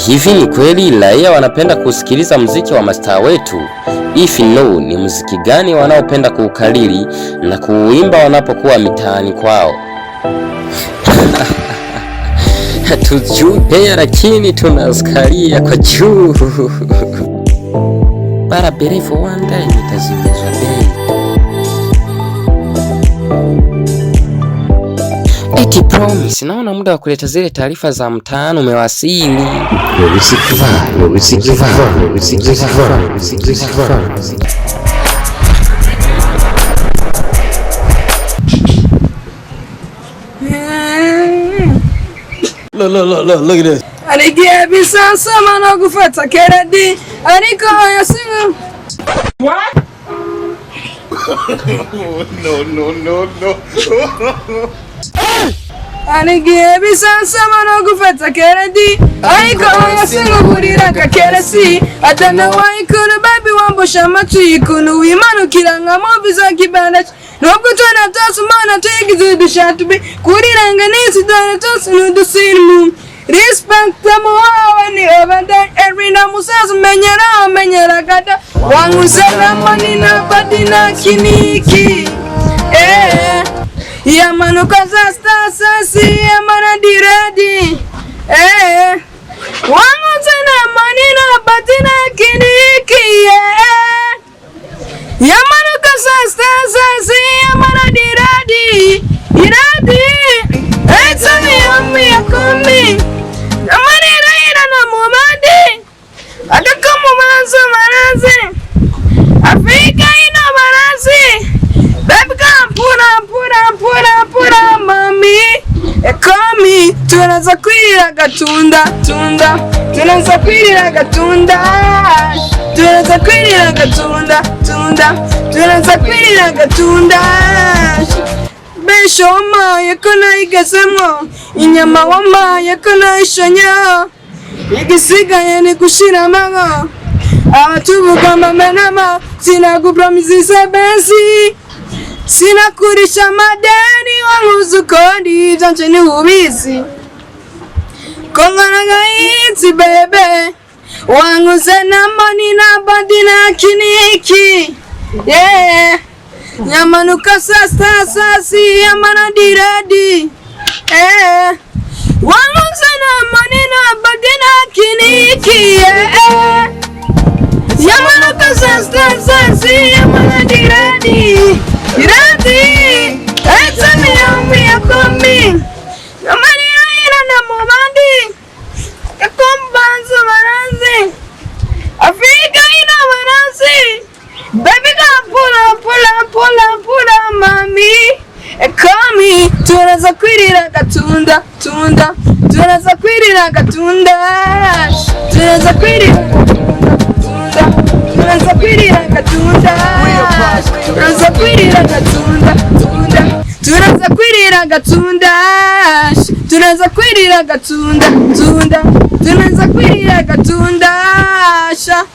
Hivi ni kweli raia wanapenda kusikiliza muziki wa mastaa wetu? If no, ni muziki gani wanaopenda kuukariri na kuuimba wanapokuwa mitaani kwao? Hatujui pia lakini tunasikalia kwa juu. Bara berefu one day nitazimizwa day. Eti promise, naona muda wa kuleta zile taarifa za mtaani umewasili. Look at this. Aligia bisa sama na gufata keradi. Aliko ya singa. What? No. Aligia bisa sama na gufata keradi. Aliko ya singa burira ka kerasi. Atana wa ikunu baby wambosha matu ikunu imanu kiranga mobiza kibanda. Nokutana tasumana tegizu dushatubi kuriranga nisi dana tasunu dusinu. Respect tamuwa ni obanda erina musazu menyera gada wangu sana manina badina kiniki ya manuka zasta sasi ya mana diredi wangu sana manina badina kiniki ya manuka zasta sasi ya mana diredi etani yami ya kumi amanira ira na mumadi akakamu marazi Afrique ina marazi baby come pura mami ekomi tunaza kwirira gatunda tunaza kwirira gatunda Beshoma yakona igasemo inyama wama yakona ishanya igisigaye ni gushira mango abatubuka mamenama sinakupromise bensi sinakurisha madeni wanguzukondi janje ni ubisi kongana gaitsi bebe wangu sena mani na badina kiniki Nyamanuka sasi yamana diredi wangu sana manina badina kiniki Nyamanuka sasi yamana diredi etami yami ya komi yamanina ina na mumandi yakombanzo marazi Afrique ina marazi baby pula mami ekomi tunaza kwirira gatunda tunaza kwirira gatunda tunaza kwirira gatunda sha.